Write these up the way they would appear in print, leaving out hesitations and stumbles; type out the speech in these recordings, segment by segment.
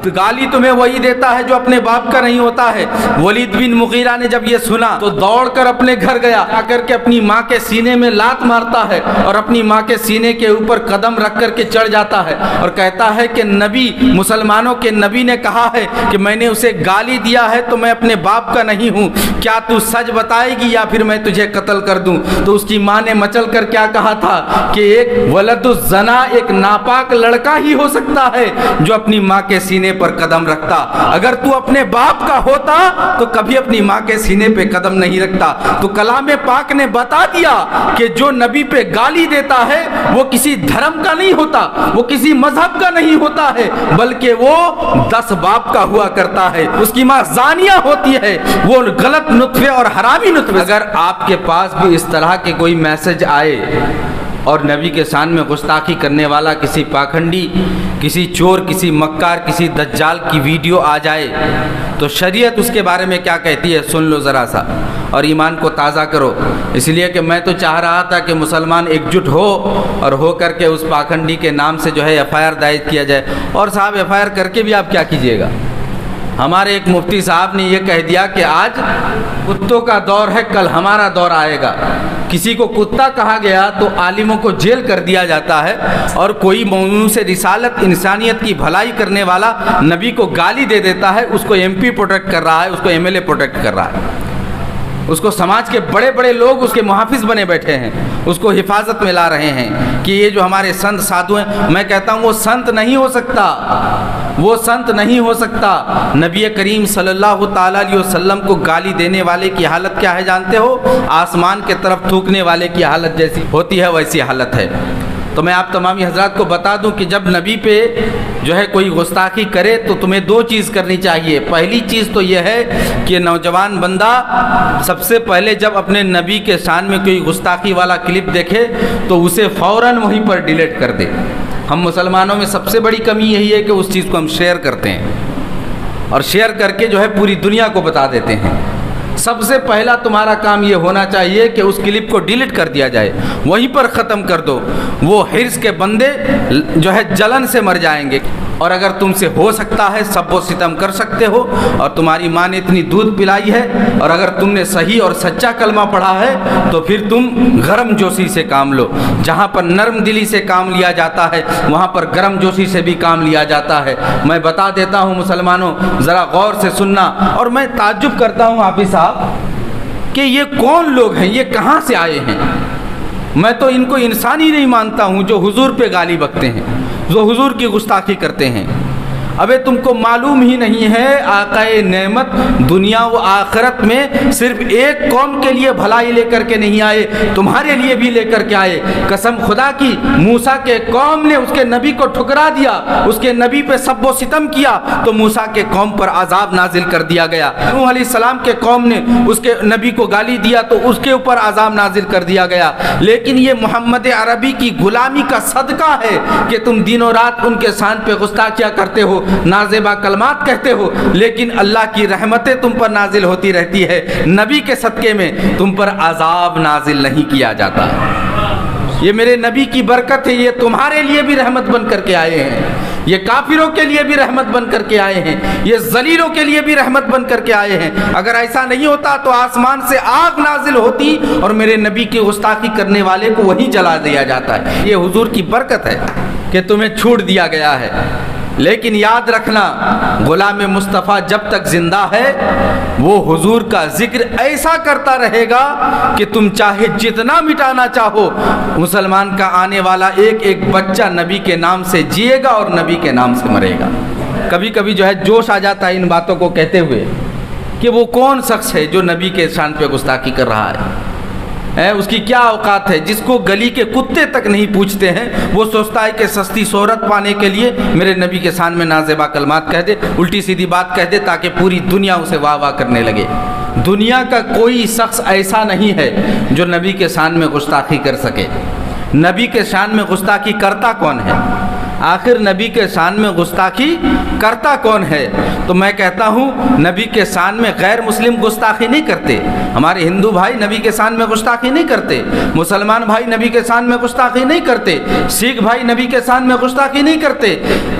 गाली तुम्हें वही देता है जो अपने बाप का नहीं होता है। वलीद बिन मुगीरा ने जब ये सुना तो दौड़कर अपने घर गया, आकर के अपनी माँ के सीने में लात मारता है और अपनी माँ के सीने के ऊपर कदम रख करके चढ़ जाता है और कहता है कि नबी, मुसलमानों के नबी ने कहा है कि मैंने उसे गाली दिया है तो मैं अपने बाप का नहीं हूँ, क्या तू सच बताएगी या फिर मैं तुझे कत्ल कर दूँ। तो उसकी माँ ने मचल कर क्या कहा था कि एक वलदुज़्ज़ना, एक नापाक लड़का ही हो सकता है जो अपनी माँ के सीने पर कदम रखता। अगर तू अपने बाप का होता तो कभी अपनी माँ के सीने पे कदम नहीं रखता। तो कलाम पाक ने बता दिया कि जो नबी पे गाली देता है वो किसी धर्म का नहीं होता, वो किसी मजहब का नहीं होता है, बल्कि वो 10 बाप का हुआ करता है। उसकी माँ जानिया होती है, वो गलत नुत्फे और हरामी नुत्फे। अगर आपके पास भी इस तरह के कोई मैसेज आए और नबी के शान में गुस्ताखी करने वाला किसी पाखंडी, किसी चोर, किसी मक्कार, किसी दज्जाल की वीडियो आ जाए तो शरीयत उसके बारे में क्या कहती है सुन लो ज़रा सा और ईमान को ताज़ा करो। इसलिए कि मैं तो चाह रहा था कि मुसलमान एकजुट हो और हो करके उस पाखंडी के नाम से जो है FIR दायर किया जाए। और साहब FIR करके भी आप क्या कीजिएगा। हमारे एक मुफ्ती साहब ने ये कह दिया कि आज कुत्तों का दौर है, कल हमारा दौर आएगा। किसी को कुत्ता कहा गया तो आलिमों को जेल कर दिया जाता है और कोई मौजू से रिसालत, इंसानियत की भलाई करने वाला नबी को गाली दे देता है, उसको MP प्रोटेक्ट कर रहा है, उसको MLA प्रोटेक्ट कर रहा है, उसको समाज के बड़े बड़े लोग उसके मुहाफिज बने बैठे हैं, उसको हिफाजत में ला रहे हैं कि ये जो हमारे संत साधु हैं। मैं कहता हूँ वो संत नहीं हो सकता, वो संत नहीं हो सकता। नबी करीम सल्लल्लाहु ताला अलैहि वसल्लम को गाली देने वाले की हालत क्या है जानते हो? आसमान के तरफ थूकने वाले की हालत जैसी होती है वैसी हालत है। तो मैं आप तमामी हजरात को बता दूं कि जब नबी पे जो है कोई गुस्ताखी करे तो तुम्हें 2 चीज़ करनी चाहिए। पहली चीज़ तो यह है कि नौजवान बंदा सबसे पहले जब अपने नबी के शान में कोई गुस्ताखी वाला क्लिप देखे तो उसे फ़ौरन वहीं पर डिलीट कर दे। हम मुसलमानों में सबसे बड़ी कमी यही है कि उस चीज़ को हम शेयर करते हैं और शेयर करके जो है पूरी दुनिया को बता देते हैं। सबसे पहला तुम्हारा काम ये होना चाहिए कि उस क्लिप को डिलीट कर दिया जाए, वहीं पर ख़त्म कर दो। वो हिर्स के बंदे जो है जलन से मर जाएंगे। और अगर तुमसे हो सकता है सब्बो सितम कर सकते हो और तुम्हारी माँ ने इतनी दूध पिलाई है और अगर तुमने सही और सच्चा कलमा पढ़ा है तो फिर तुम गर्म जोशी से काम लो। जहाँ पर नरम दिली से काम लिया जाता है वहाँ पर गर्म जोशी से भी काम लिया जाता है। मैं बता देता हूँ मुसलमानों, ज़रा गौर से सुनना। और मैं ताज्जुब करता हूँ हाफिज़ साहब कि ये कौन लोग हैं, ये कहाँ से आए हैं। मैं तो इनको इंसान ही नहीं मानता हूँ जो हुजूर पे गाली बकते हैं, जो हुजूर की गुस्ताखी करते हैं। अबे तुमको मालूम ही नहीं है आकाए नेमत दुनिया व आखिरत में सिर्फ एक कौम के लिए भलाई लेकर के नहीं आए, तुम्हारे लिए भी लेकर के आए। कसम खुदा की, मूसा के कौम ने उसके नबी को ठुकरा दिया, उसके नबी पे सब्बो सितम किया तो मूसा के कौम पर अजाब नाजिल कर दिया गया। नूह अलैहिस्सलाम के कौम ने उसके नबी को गाली दिया तो उसके ऊपर अजाब नाजिल कर दिया गया। लेकिन ये मोहम्मद अरबी की गुलामी का सदका है कि तुम दिनों रात उनके शान पे गुस्ताखियाँ करते हो, नाज़ेबा कलमात कहते हो, लेकिन अल्लाह की रहमतें तुम पर नाजिल होती रहती है। नबी के सदक़े में तुम पर अजाब नाजिल नहीं किया जाता। ये मेरे नबी की बरकत है, ये तुम्हारे लिए भी रहमत बन करके आए हैं, ये काफिरों के लिए भी रहमत बन करके आए हैं, ये जलीलों के लिए भी रहमत बन करके आए हैं। अगर ऐसा नहीं होता तो आसमान से आग नाजिल होती और मेरे नबी की गुस्ताखी करने वाले को वहीं जला दिया जाता है। ये हुजूर की बरकत है कि तुम्हें छूट दिया गया है। लेकिन याद रखना, गुलाम मुस्तफ़ा जब तक जिंदा है वो हुजूर का जिक्र ऐसा करता रहेगा कि तुम चाहे जितना मिटाना चाहो, मुसलमान का आने वाला एक एक बच्चा नबी के नाम से जिएगा और नबी के नाम से मरेगा। कभी कभी जो है जोश आ जाता है इन बातों को कहते हुए कि वो कौन शख्स है जो नबी के शान पे गुस्ताखी कर रहा है, उसकी क्या औकात है। जिसको गली के कुत्ते तक नहीं पूछते हैं वो सोचता है कि सस्ती शोहरत पाने के लिए मेरे नबी के शान में नाज़ेबा कलमात कह दे, उल्टी सीधी बात कह दे ताकि पूरी दुनिया उसे वाह वाह करने लगे। दुनिया का कोई शख्स ऐसा नहीं है जो नबी के शान में गुस्ताखी कर सके। नबी के शान में गुस्ताखी करता कौन है? आखिर नबी के शान में गुस्ताखी करता कौन है? तो मैं कहता हूँ नबी के शान में गैर मुस्लिम गुस्ताखी नहीं करते। हमारे हिंदू भाई नबी के शान में गुस्ताखी नहीं करते, मुसलमान भाई नबी के शान में गुस्ताखी नहीं करते, सिख भाई नबी के शान में गुस्ताखी नहीं करते।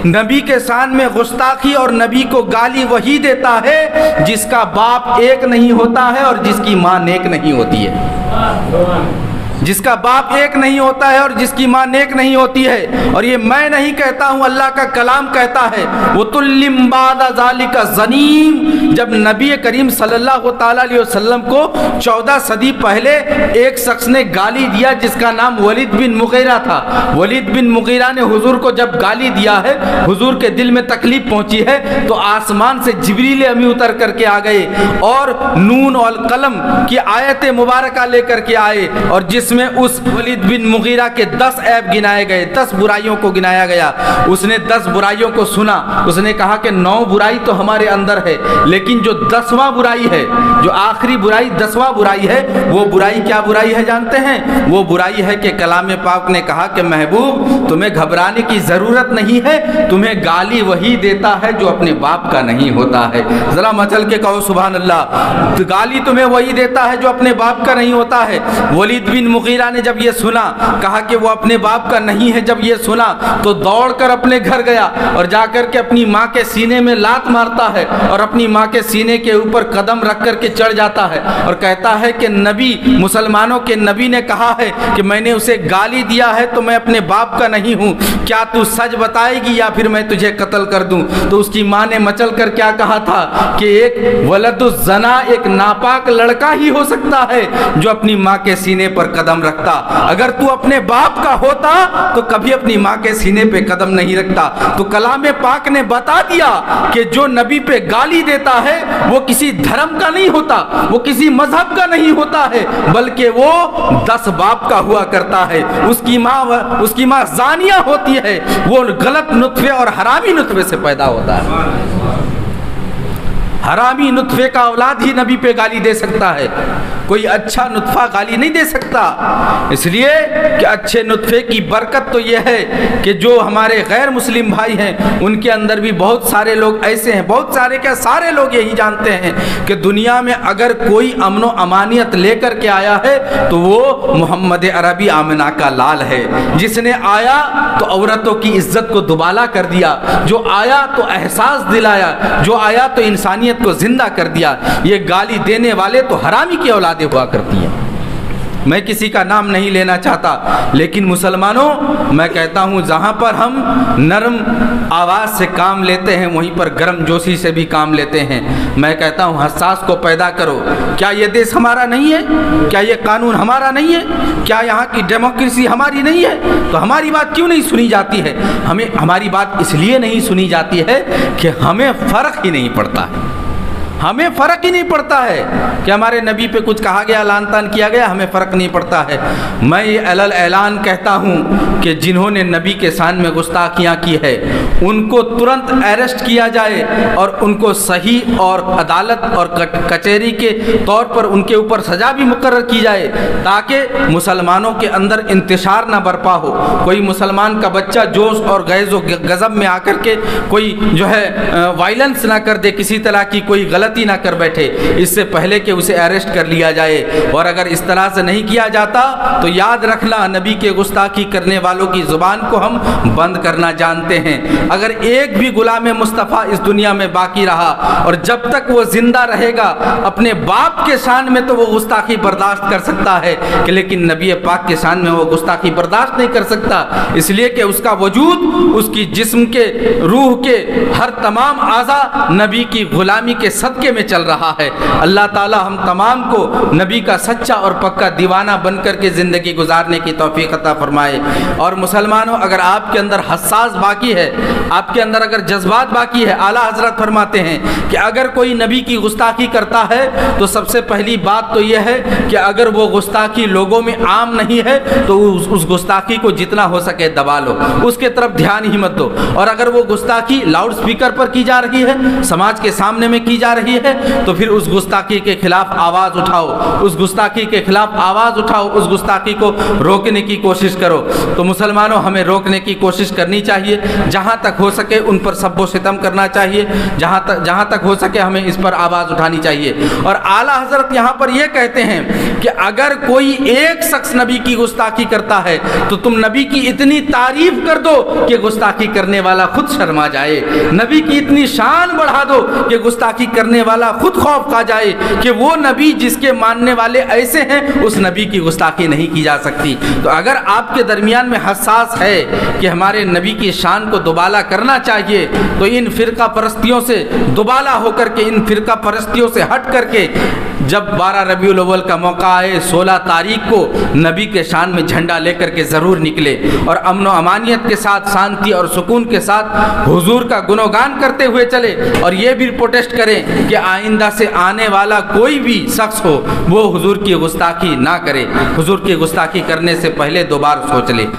नबी के शान में गुस्ताखी और नबी को गाली वही देता है जिसका बाप एक नहीं होता है और जिसकी माँ नेक नहीं होती है। जिसका बाप एक नहीं होता है और जिसकी माँ नेक नहीं होती है। और ये मैं नहीं कहता हूँ, अल्लाह का कलाम कहता है, वतुल्लिम बादा ज़ालिका ज़नीम। जब नबी करीम सल्लल्लाहु ताला अलैहि वसल्लम को 14 सदी पहले एक शख्स ने गाली दिया जिसका नाम वलीद बिन मुगीरा था। वलीद बिन मुगीरा ने हुजूर को जब गाली दिया है, हुजूर के दिल में तकलीफ पहुंची है, तो आसमान से जिब्रील अमी उतर करके आ गए और नून और कलम की आयत मुबारका लेकर के आए, और जिसमें उस वलीद बिन मुगीरा के 10 ऐब गिनाए गए, 10 बुराइयों को गिनाया गया। उसने 10 बुराइयों को सुना, उसने कहा कि 9 बुराई तो हमारे अंदर है, लेकिन जो 10वां बुराई है, जो आखिरी बुराई 10वां बुराई है, वो बुराई क्या बुराई है जानते हैं? वो बुराई है कि कलाम पाक ने कहा कि महबूब तुम्हें घबराने की जरूरत नहीं है, तुम्हें गाली वही देता है जो अपने बाप का नहीं होता है। जरा मचल के कहो सुभान अल्लाह। तो गाली तुम्हें वही देता है जो अपने बाप का नहीं होता है। वलीद बिन मुगीरा ने जब ये सुना, कहा कि वो अपने बाप का नहीं है, जब ये सुना तो दौड़कर अपने घर गया और जाकर के अपनी माँ के सीने में लात मारता है और अपनी माँ के सीने के ऊपर कदम रख करके चढ़ जाता है और कहता है कि नबी, मुसलमानों के नबी ने कहा है कि मैंने उसे गाली दिया है तो मैं अपने बाप का नहीं हूँ, क्या तू सच बताएगी या फिर मैं तुझे कत्ल कर दूँ? तो उसकी माँ ने मचल कर क्या कहा था कि एक वलदुज़ ज़ना, एक नापाक लड़का ही हो सकता है जो अपनी माँ के सीने पर कदम रखता। अगर तू अपने बाप का होता तो कभी अपनी माँ के सीने पे कदम नहीं रखता। तो कलाम पाक ने बता दिया कि जो नबी पे गाली देता है वो किसी धर्म का नहीं होता, वो किसी मजहब का नहीं होता है, बल्कि वो 10 बाप का हुआ करता है। उसकी माँ जानिया होती है, वो गलत नुत्फे और हरामी नुत्फे से पैदा होता है। हरामी नुत्फे का औलाद ही नबी पे गाली दे सकता है, कोई अच्छा नुत्फा गाली नहीं दे सकता। इसलिए कि अच्छे नुत्फे की बरकत तो यह है कि जो हमारे गैर मुस्लिम भाई हैं उनके अंदर भी बहुत सारे लोग ऐसे हैं, बहुत सारे क्या सारे लोग यही जानते हैं कि दुनिया में अगर कोई अमन व अमानियत लेकर के आया है तो वो मोहम्मद अरबी आमिना का लाल है, जिसने आया तो औरतों की इज्जत को दुबाला कर दिया, जो आया तो एहसास दिलाया, जो आया तो इंसानियत को जिंदा कर दिया। ये गाली देने वाले तो हरामी की औलादें हुआ करती हैं। मैं किसी का नाम नहीं लेना चाहता, लेकिन मुसलमानों मैं कहता हूँ जहाँ पर हम नरम आवाज़ से काम लेते हैं वहीं पर गर्म जोशी से भी काम लेते हैं। मैं कहता हूँ हसास को पैदा करो। क्या ये देश हमारा नहीं है? क्या ये कानून हमारा नहीं है? क्या यहाँ की डेमोक्रेसी हमारी नहीं है? तो हमारी बात क्यों नहीं सुनी जाती है? हमारी बात इसलिए नहीं सुनी जाती है कि हमें फ़र्क ही नहीं पड़ता है। हमें फ़र्क ही नहीं पड़ता है कि हमारे नबी पे कुछ कहा गया, लान तान किया गया, हमें फ़र्क नहीं पड़ता है। मैं ये अलल ऐलान कहता हूँ कि जिन्होंने नबी के शान में गुस्ताखियाँ की है उनको तुरंत अरेस्ट किया जाए और उनको सही और अदालत और कचहरी के तौर पर उनके ऊपर सज़ा भी मुकर्रर की जाए, ताकि मुसलमानों के अंदर इंतशार ना बरपा हो। कोई मुसलमान का बच्चा जोश और गैज़ व गज़ब में आकर के कोई जो है वायलेंस ना कर दे, किसी तरह की कोई गलती ना कर बैठे, इससे पहले कि उसे अरेस्ट कर लिया जाए। और अगर इस तरह से नहीं किया जाता तो याद रखना, नबी के गुस्ताखी करने वालों की ज़ुबान को हम बंद करना जानते हैं। अगर एक भी गुलाम मुस्तफ़ा इस दुनिया में बाकी रहा और जब तक वो जिंदा रहेगा अपने बाप के शान में तो वो गुस्ताखी बर्दाश्त कर सकता है कि लेकिन नबी पाक के शान में वो गुस्ताखी बर्दाश्त नहीं कर सकता, इसलिए कि उसका वजूद, उसकी जिस्म के, रूह के हर तमाम आज़ा नबी की गुलामी के सदक़े में चल रहा है। अल्लाह ताला हम तमाम को नबी का सच्चा और पक्का दीवाना बनकर के ज़िंदगी गुजारने की तौफीक अता फरमाए। और मुसलमानों, अगर आपके अंदर हसास बाकी है, आपके अंदर अगर जज्बात बाकी है, आला हज़रत फरमाते हैं कि अगर कोई नबी की गुस्ताखी करता है तो सबसे पहली बात तो यह है कि अगर वो गुस्ताखी लोगों में आम नहीं है तो उस गुस्ताखी को जितना हो सके दबा लो, उसके तरफ ध्यान ही मत दो। और अगर वो गुस्ताखी लाउड स्पीकर पर की जा रही है, समाज के सामने में की जा रही رہی ہے تو پھر اس گستاخی کے خلاف آواز اٹھاؤ، اس گستاخی کے خلاف آواز اٹھاؤ، اس گستاخی کو روکنے کی کوشش کرو۔ تو مسلمانوں ہمیں روکنے کی کوشش کرنی چاہیے، جہاں تک ہو سکے ان پر سب و ستم کرنا چاہیے، جہاں تک ہو سکے ہمیں اس پر آواز اٹھانی چاہیے۔ اور اعلیٰ حضرت یہاں پر یہ کہتے ہیں کہ اگر کوئی ایک شخص نبی کی گستاخی کرتا ہے تو تم نبی کی اتنی تعریف کر دو کہ گستاخی کرنے والا خود شرما جائے، نبی کی اتنی شان بڑھا دو کہ گستاخی کرنے والا خود خوف کھا جائے کہ وہ نبی جس کے ماننے والے ایسے ہیں اس نبی کی گستاخی نہیں کی جا سکتی۔ تو اگر آپ کے درمیان میں حساس ہے کہ ہمارے نبی کی شان کو دوبالا کرنا چاہیے تو ان فرقہ پرستیوں سے دوبالا ہو کر کے، ان فرقہ پرستیوں سے ہٹ کر کے جب 12 ربیع الاول کا موقع آئے 16 تاریخ کو نبی کے شان میں جھنڈا لے کر کے ضرور نکلے اور امن و امانیت کے ساتھ، شانتی اور سکون کے ساتھ حضور کا گنوگان کرتے ہوئے چلے، اور یہ بھی پروٹیسٹ کریں کہ آئندہ سے آنے والا کوئی بھی شخص ہو وہ حضور کی گستاخی نہ کرے، حضور کی گستاخی کرنے سے پہلے 2 بار سوچ لے۔